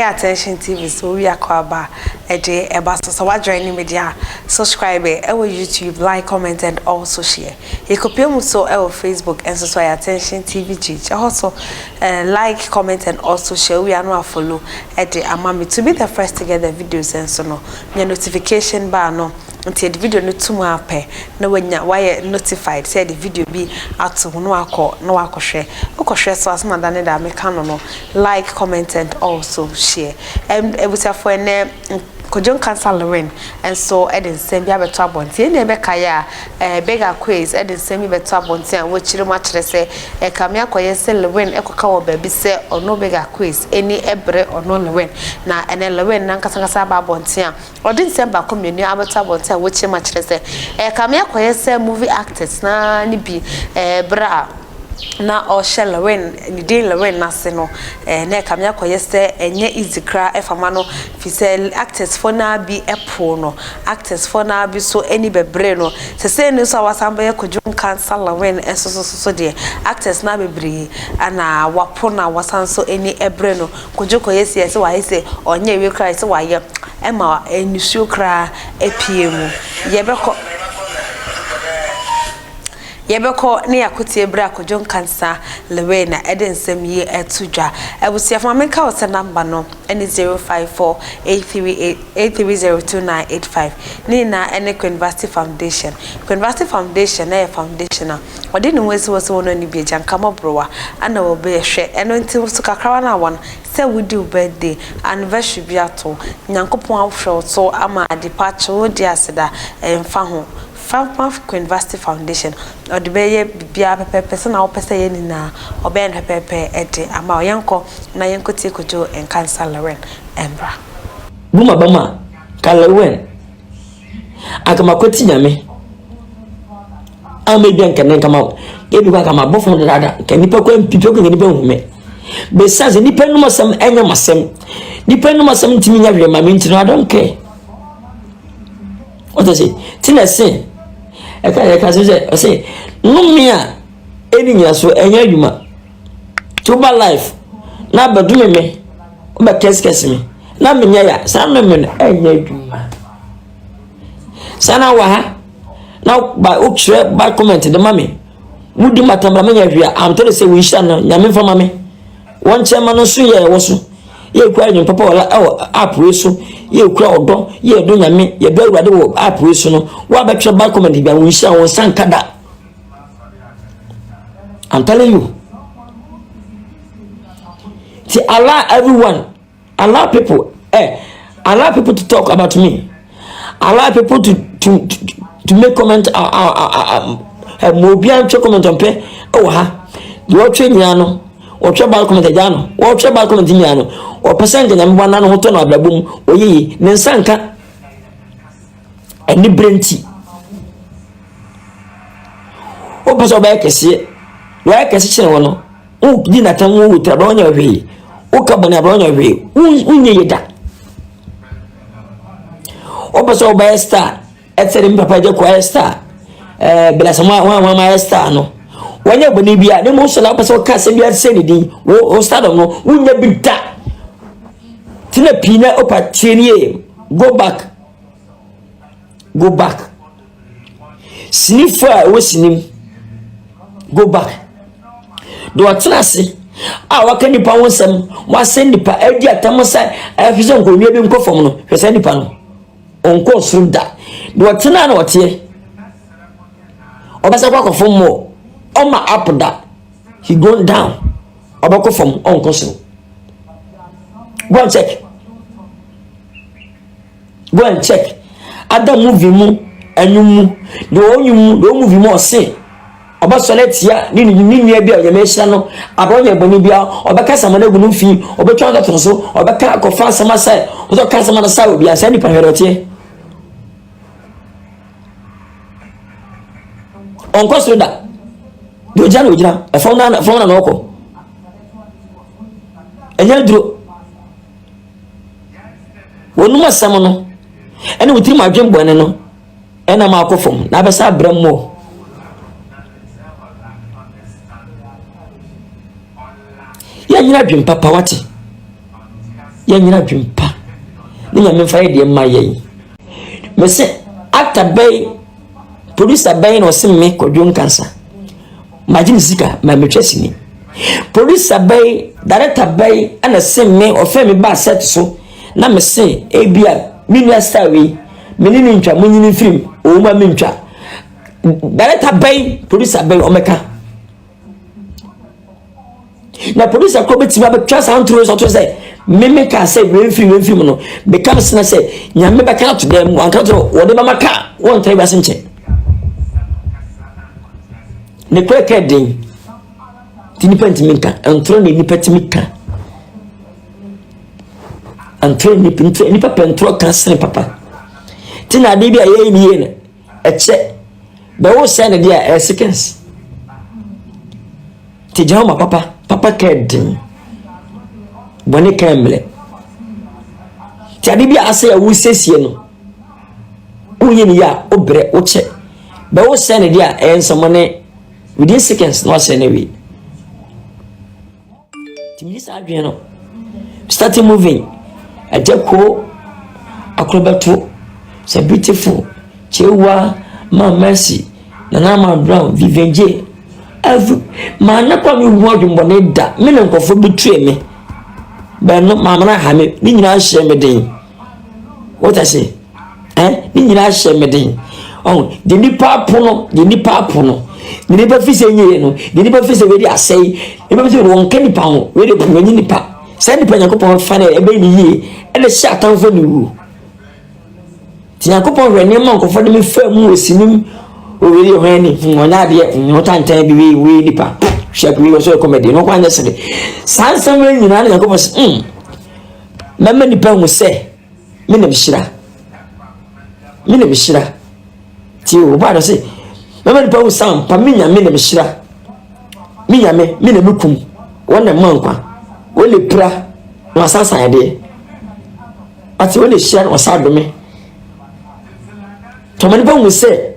Attention TV, so we are kwaba eje eba so what join media subscribe YouTube, like, comment and also share. You could pay so Facebook and so Attention TVG. Also like, comment and also share. We are now follow eje amami to be the first to get the videos and so no your notification bar no until the video no too happy no when you why notified say the video be out to no akọ share so as madam that make no like, comment and also share. It was for an Kwadwo Nkansah Cried and so Eden send ya beto abonte na ebe kaya bega quiz Eden send me beto abonte an wo chire ma kire se kam ya koye se Lewin ekoka wo ba bi se ono bega quiz eni ebre ono Lewin na ene Lewin na Nkansah ba abonte an odin se ba komenu abeto abonte an wo chire ma kire se kam ya koye se movie actors na ni bi bra na o shell when ni dey when na se no na kamya koye se enye easy cra efama no fi se actors for na bi epo no actors for na bi so any bebre no se no so wasamba ye Kwadwo Nkansah when so de actors na bebre ana wapo na wasan so any ebre no Kwadwo koye se wa se onye we cry se wa ye ema enisuo cra epiemu Yebeko ne yakotie ebra Kwadwo Nkansah Cried na Eden semi etudwa ebusia fameka wose number no ene 054838302985 ni na ene University Foundation na foundation na ode ne wese wono ni bia jankama browa ana wo be hwe eno nti so kakrawa na won say we do birthday anniversary biato nyankopon afhwe so ama departure wo dia aseda emfa ho University Foundation or the Baye Bia person or person in na or Ben Pepe ete ama yanko na yanko tie Kwadwo Nkansah Cried embra buma Kalawen akama kweti nyame amebia nkene kama ebi kwa kama bofo dada kanipa kwa mpipi ko nipa hume be saze nipa no masam enya masem nipa no masam ntimi nya hwe ma me ntino I don't care what does it tina say eka say no mia eni nya so enya adwuma to my life na badume me o ba keskese me na me nya ya sa me enya adwuma sana wa ha na ba o kire ba comment de mame mudi matamba me nya hwia am tell say we shall na nya me fama me won chema no so ye wo so ye kwa nyi papa wala app we so ye kura odo ye do nyame ye do awurade wo app we so no wa betwe ba comment bia won hia won sankada. I'm telling you, see, allow people to talk about me, allow people to make comment mobian comment on pe oh ha you train yano or trouble comment jano or trouble comment yano or percent na mbana no hoto na ablabum oyi ne nsanka eni brenti o paso ba kese wa kese chere wono o di na tan wo tra ba onya hwe o ka bana ba onya hwe unye yeda o paso ba star etere mi papa je kwa star bela sama wa ma star no wanya bani bia ne mo so la paso ka se bia se ni din o star no unye bita tina pina opa tienie go back sniffer we sinim go back do atlasi waka nipa wonsam wa sen nipa edi atamosa afise nkonwie bi nkofom no hwese nipa no onko sunda do atena na otie obasa kwa kofom mo oma up da he gone down obakofom onko so go and check other movie mu anyumu do movie mu ose obasoletia ni nua bia oyemehia no abonye boni bia obakasa mana gunu fi obetwa da so obaka akofa sama sai obaka sama na sai bia sai ni paherotie onko soda do jana ojira afona na oko enya duro wonuma sam no ene wutiri ma dwembo ene no ena ma akofom na besa bramo ya nyina dwem papa wati Yanyina dwempa. Ni nyame fa ye ma yen. Me se actor bay producer bay no se me Kwadwo Nkansah. Imagine sika ma metwesi ni. Producer bay director bay ana se me ofe me ba set so na me se ebia minua star we menini ntwa munyini film o ma me ntwa. Director bay producer bay omeka. Na producer ko betima be twa sound through so to say me can say we film no becomes na say nyame be kana to them an ka to wo de maka won try ba senche ne kweke den tini pentimika antro ne ni pentimika antro ni pentro ni papa antro kan sene papa tina de bia ye ni ye ne eche be wo se ne dia seconds ti jama papa kedin bone kemble ti ade bia ase ya wo sesie no unye ni ya obre oche be wo se ne dia ensomone within seconds no se ne wi ti mi sa adwen no start moving ajeko akrobato so beautiful chewa ma mercy nana ma brown Tvgh evu ma na kwa mi hu adwumbone da me ne nkofo betue me be no ma na ha me ni nyina hye me den what I say ni nyina hye me den oh de nipa pono ni nipa fise nyi no de nipa fise we di asai e be se won ka nipa ho we de ko nyi nipa sai nipa Yakobon fa na e be ni yi e le sha tanfo ni wu ti Yakobon hwe ni ma nkofo de me fa mu osinim o we di hwe ni wona de no tantan bi we nipa shek we so comedy no kwa nyesere sansam we nyina na Yakobon se mama nipa hu se me na bishira ti o ba do se mama nipa hu sam pa me nyame na bishira me nyame me na mekum wona mankwa wole pra no asasa ya de ati wole share no sa do me to mani pa hu se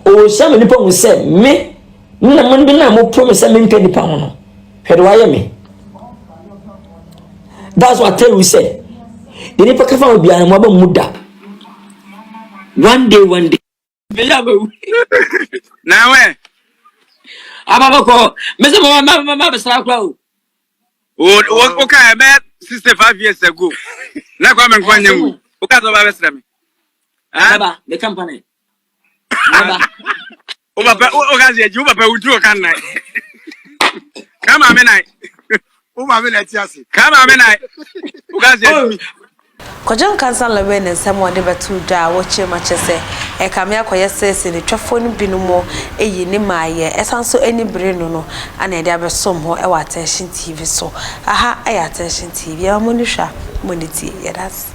o sha me nipa hu se me na man bi na mo promise me nka nipa ho no hwede wa ye me. That's what I tell you say. The nipa kafa obi an mo ba muda. One day. Now where? Ababako, me say mama be sra kwa o. O ka me 65 years ago. Na kwa me nkwa nyam. O ka so ba be sra me. Baba, the company. Baba. O ka se ju papa utu o kan nai. Come on me nai. O ma me na ti ase. Come on me nai. O ka se Kwadwo Nkansah lewe ne nsem wode betu da wo che ma che se e kam ya koye sese ne twafo no binumo eyi ne maaye esanso eni bere no ana ede abesom ho e wa Attention TV so aha e Attention TV ya mo ni hwa mo ni tie ye das